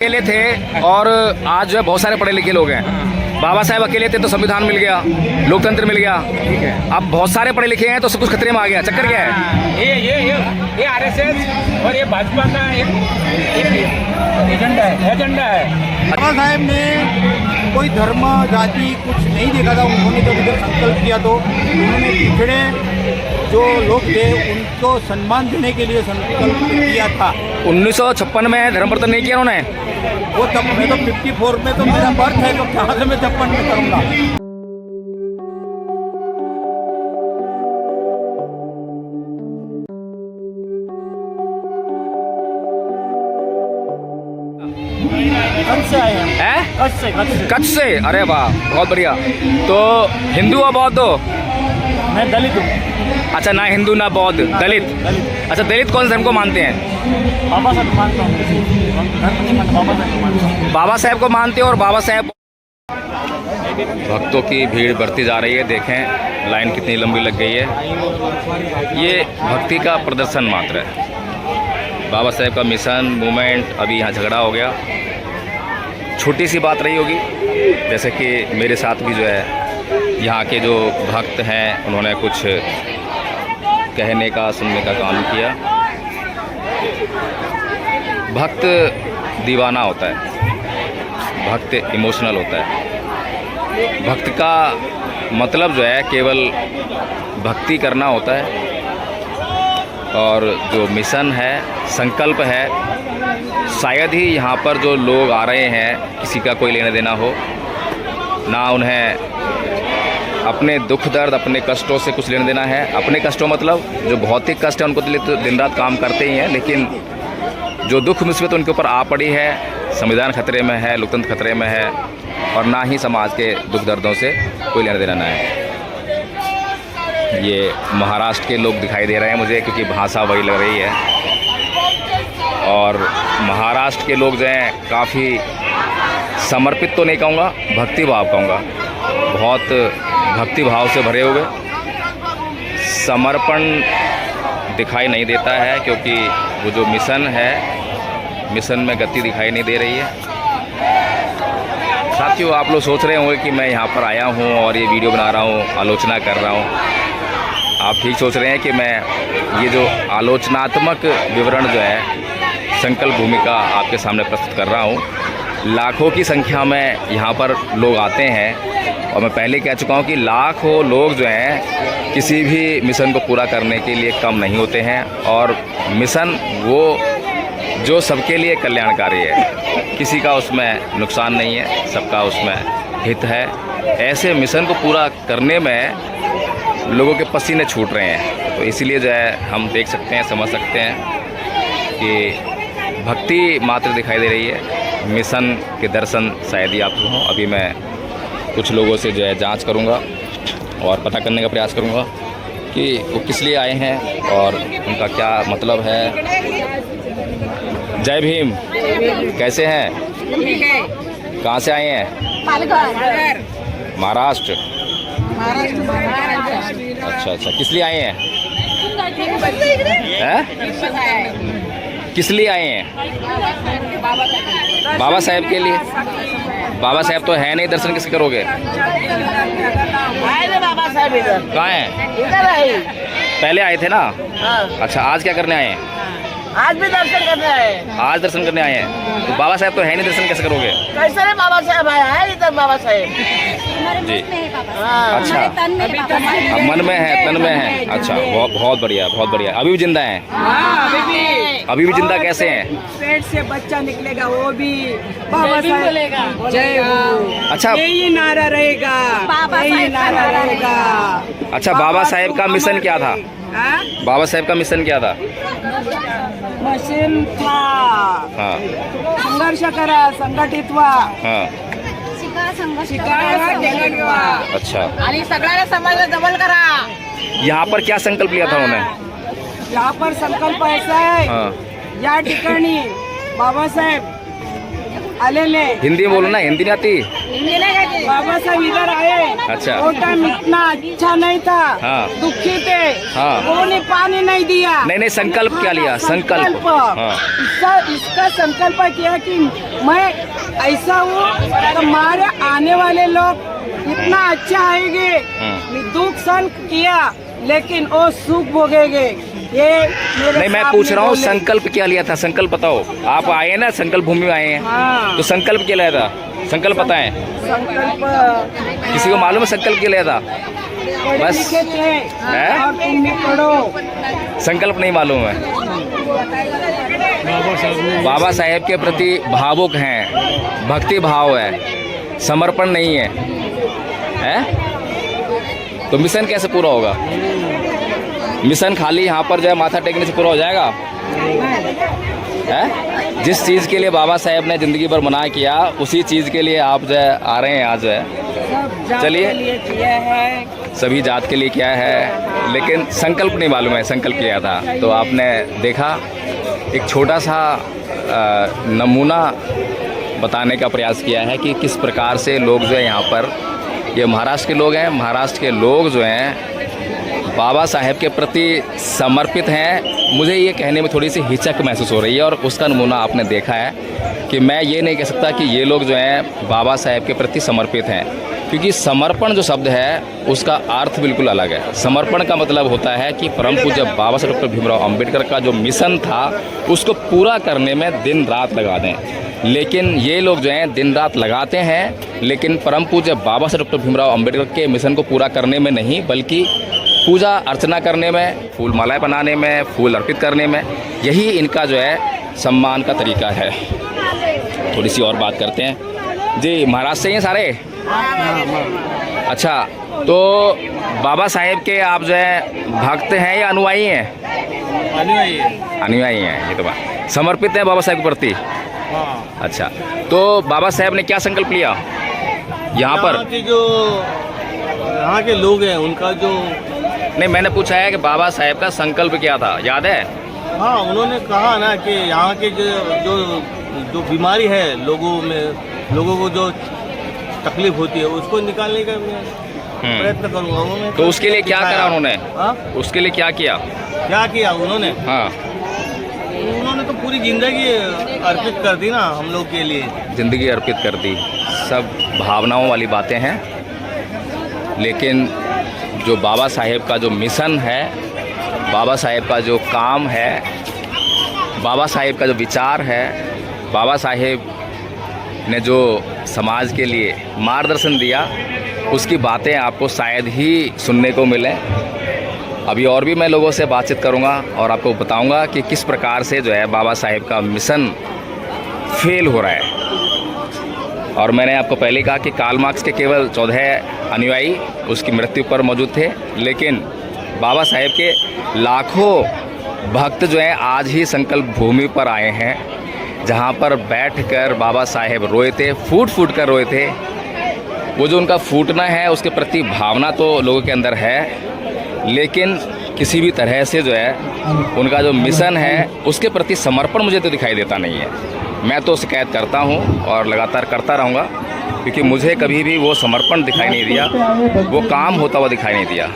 अकेले थे और आज जो है बहुत सारे पढ़े लिखे लोग हैं। बाबा साहेब अकेले थे तो संविधान मिल गया, लोकतंत्र मिल गया। ठीक है। अब बहुत सारे पढ़े लिखे हैं तो सब कुछ खतरे में आ गया। चक्कर क्या है? ये आरएसएस और ये भाजपा का एक एजेंडा है। बाबा साहेब ने कोई धर्म जाति कुछ नहीं देखा था। उन्होंने जब इधर संकल्प किया तो उन्होंने पिछड़े जो लोग थे उनको सम्मान देने के लिए संकल्प किया था। 1956 में धर्म परिवर्तन नहीं किया उन्होंने। वो तब मैं तो 54 में तो मेरा बर्थ है, तो कहाँ से मैं 56 में करूँगा। कच्छ से आए हैं। कच्छ से। अरे वाह, बहुत बढ़िया। तो हिंदू और बौद्ध हो? मैं दलित हूँ। अच्छा, ना हिंदू ना बौद्ध, दलित। अच्छा, दलित कौन से धर्म को मानते हैं? बाबा साहब मानता हूँ। बाबा साहब को मानता हूँ। बाबा साहेब को मानते हो और बाबा साहेब। भक्तों की भीड़ बढ़ती जा रही है। देखें लाइन कितनी लंबी लग गई है। ये भक्ति का प्रदर्शन मात्र है। बाबा साहेब का मिशन मूवमेंट, अभी यहाँ झगड़ा हो गया। छोटी सी बात रही होगी, जैसे कि मेरे साथ भी जो है यहाँ के जो भक्त हैं उन्होंने कुछ कहने का सुनने का काम किया। भक्त दीवाना होता है, भक्त इमोशनल होता है। भक्त का मतलब जो है केवल भक्ति करना होता है, और जो मिशन है, संकल्प है, शायद ही यहाँ पर जो लोग आ रहे हैं किसी का कोई लेना देना हो, ना उन्हें अपने दुख दर्द अपने कष्टों से कुछ लेना देना है। अपने कष्टों मतलब जो भौतिक कष्ट है उनको तो दिन रात काम करते ही हैं, लेकिन जो दुख मुसीबत उनके ऊपर आ पड़ी है, संविधान खतरे में है, लोकतंत्र खतरे में है, और ना ही समाज के दुख दर्दों से कोई लेना देना ना है। ये महाराष्ट्र के लोग दिखाई दे रहे हैं मुझे, क्योंकि भाषा वही लग रही है। और महाराष्ट्र के लोग जो हैं काफ़ी समर्पित तो नहीं कहूँगा, भक्ति भाव कहूँगा, बहुत भक्ति भाव से भरे हुए। समर्पण दिखाई नहीं देता है, क्योंकि वो जो मिशन है, मिशन में गति दिखाई नहीं दे रही है। साथियों, आप लोग सोच रहे होंगे कि मैं यहाँ पर आया हूँ और ये वीडियो बना रहा हूँ, आलोचना कर रहा हूँ। आप ठीक सोच रहे हैं कि मैं ये जो आलोचनात्मक विवरण जो है, संकल्प भूमिका आपके सामने प्रस्तुत कर रहा हूँ। लाखों की संख्या में यहाँ पर लोग आते हैं, और मैं पहले कह चुका हूँ कि लाखों लोग जो हैं किसी भी मिशन को पूरा करने के लिए कम नहीं होते हैं। और मिशन वो जो सबके लिए कल्याणकारी है, किसी का उसमें नुकसान नहीं है, सबका उसमें हित है। ऐसे मिशन को पूरा करने में लोगों के पसीने छूट रहे हैं। तो इसीलिए जो है हम देख सकते हैं, समझ सकते हैं कि भक्ति मात्र दिखाई दे रही है। मिशन के दर्शन शायद ही आप हों। अभी मैं कुछ लोगों से जो है जांच करूंगा और पता करने का प्रयास करूंगा कि वो किस लिए आए हैं और उनका क्या मतलब है। जय भीम। कैसे हैं? ठीक है। कहाँ से आए हैं? महाराष्ट्र। अच्छा अच्छा, किस लिए आए हैं? किस लिए आए हैं? बाबा साहेब के लिए। बाबा साहेब तो है नहीं, दर्शन किसके करोगे? बाबा साहेब इधर कहाँ हैं? इधर है। पहले आए थे ना? हाँ। अच्छा, आज क्या करने आए हैं? आज भी दर्शन करने आए। आज दर्शन करने आए हैं, तो बाबा साहेब तो है नहीं, दर्शन कैसे करोगे? कैसे रे बाबा साहेब आया है इधर? बाबा साहेब जी। हाँ। अच्छा, अब मन में है, तन में है। अच्छा, बहुत बढ़िया, बहुत बढ़िया। अभी भी जिंदा हैं? अभी भी जिंदा कैसे हैं? पेट से बच्चा निकलेगा वो भी बाबा साहेब जय हो। अच्छा, यही नारा रहेगा, यही नारा रहेगा। अच्छा, बाबा साहेब का मिशन क्या था? हाँ? बाबा साहेब का मिशन क्या था? मशीन था। हाँ संघर्ष करा, संघटित व्हा, हाँ। शिकायत संघटित व्हा। अच्छा, आणि सगळ्यांना समाजाला जवळ करा। यहाँ पर क्या संकल्प लिया था उन्होंने? यहाँ पर संकल्प ऐसा है, हाँ या ठिकाणी बाबासाहेब आले ने हिंदी में बोलो ना, हिंदी नहीं आती। बाबा साहब इधर आए। अच्छा। वो टाइम इतना अच्छा नहीं था। हाँ। दुखी थे। हाँ। उन्होंने पानी नहीं दिया। नहीं संकल्प क्या लिया? संकल्प। हाँ। इसका संकल्प किया कि मैं ऐसा हूँ तो हमारे आने वाले लोग इतना अच्छा आएंगे। दुख सहन किया लेकिन वो सुख भोगेंगे। ये मेरे नहीं, मैं पूछ रहा हूँ संकल्प क्या लिया था? संकल्प बताओ। आप आए ना, संकल्प भूमि में आए हैं। हाँ। तो संकल्प क्या लिया था? संकल्प पता है? संकल्प किसी को मालूम है संकल्प क्या लिया था? बस लिखे थे हैं? और तुम भी पढ़ो। संकल्प नहीं मालूम है। बाबा साहेब के प्रति भावुक हैं, भक्ति भाव है, समर्पण नहीं है, तो मिशन कैसे पूरा होगा? मिशन खाली यहाँ पर जो है माथा टेकने से पूरा हो जाएगा? है? जिस चीज़ के लिए बाबा साहेब ने ज़िंदगी भर मना किया, उसी चीज़ के लिए आप जो है आ रहे हैं आज जो है। चलिए, सभी जात के लिए क्या है, लेकिन संकल्प नहीं मालूम है संकल्प किया था। तो आपने देखा, एक छोटा सा नमूना बताने का प्रयास किया है कि किस प्रकार से लोग जो है यहाँ पर, ये महाराष्ट्र के लोग हैं, महाराष्ट्र के लोग जो हैं बाबा साहेब के प्रति समर्पित हैं। मुझे ये कहने में थोड़ी सी हिचक महसूस हो रही है और उसका नमूना आपने देखा है कि मैं ये नहीं कह सकता कि ये लोग जो हैं बाबा साहेब के प्रति समर्पित हैं, क्योंकि समर्पण जो शब्द है उसका अर्थ बिल्कुल अलग है। समर्पण का मतलब होता है कि परम पूज्य बाबा साहेब डॉक्टर भीमराव अंबेडकर का जो मिशन था उसको पूरा करने में दिन रात लगा दें। लेकिन ये लोग जो हैं दिन रात लगाते हैं, लेकिन परम पूज्य बाबा साहेब डॉक्टर भीमराव अंबेडकर के मिशन को पूरा करने में नहीं, बल्कि पूजा अर्चना करने में, फूल मालाएं बनाने में, फूल अर्पित करने में, यही इनका जो है सम्मान का तरीका है। थोड़ी सी और बात करते हैं जी। महाराष्ट्र से हैं सारे? अच्छा, तो बाबा साहेब के आप जो है भक्त हैं या अनुयायी हैं? अनुयायी हैं। ये तो बात, समर्पित है बाबा साहेब के प्रति। अच्छा, तो बाबा साहेब ने क्या संकल्प लिया यहाँ पर? यहाँ के लोग हैं उनका जो, नहीं, मैंने पूछा है कि बाबा साहेब का संकल्प क्या था, याद है? हाँ, उन्होंने कहा ना कि यहाँ के जो बीमारी है लोगों में, लोगों को जो तकलीफ होती है उसको निकालने का प्रयत्न करूँगा मैं। तो उसके लिए क्या करा उन्होंने? हाँ? उसके लिए क्या किया? क्या किया उन्होंने? हाँ, उन्होंने तो पूरी जिंदगी अर्पित कर दी ना हम लोग के लिए। जिंदगी अर्पित कर दी। सब भावनाओं वाली बातें हैं, लेकिन जो बाबा साहेब का जो मिशन है, बाबा साहेब का जो काम है, बाबा साहेब का जो विचार है, बाबा साहेब ने जो समाज के लिए मार्गदर्शन दिया, उसकी बातें आपको शायद ही सुनने को मिलें। अभी और भी मैं लोगों से बातचीत करूंगा और आपको बताऊंगा कि किस प्रकार से जो है बाबा साहेब का मिशन फेल हो रहा है। और मैंने आपको पहले कहा कि कार्ल मार्क्स के केवल 14 अनुयायी उसकी मृत्यु पर मौजूद थे, लेकिन बाबा साहेब के लाखों भक्त जो हैं आज ही संकल्प भूमि पर आए हैं, जहां पर बैठकर बाबा साहेब रोए थे, फूट कर रोए थे। वो जो उनका फूटना है उसके प्रति भावना तो लोगों के अंदर है, लेकिन किसी भी तरह से जो है उनका जो मिशन है उसके प्रति समर्पण मुझे तो दिखाई देता नहीं है। मैं तो शिकायत करता हूँ और लगातार करता रहूँगा, क्योंकि मुझे कभी भी वो समर्पण दिखाई नहीं दिया, वो काम होता हुआ दिखाई नहीं दिया।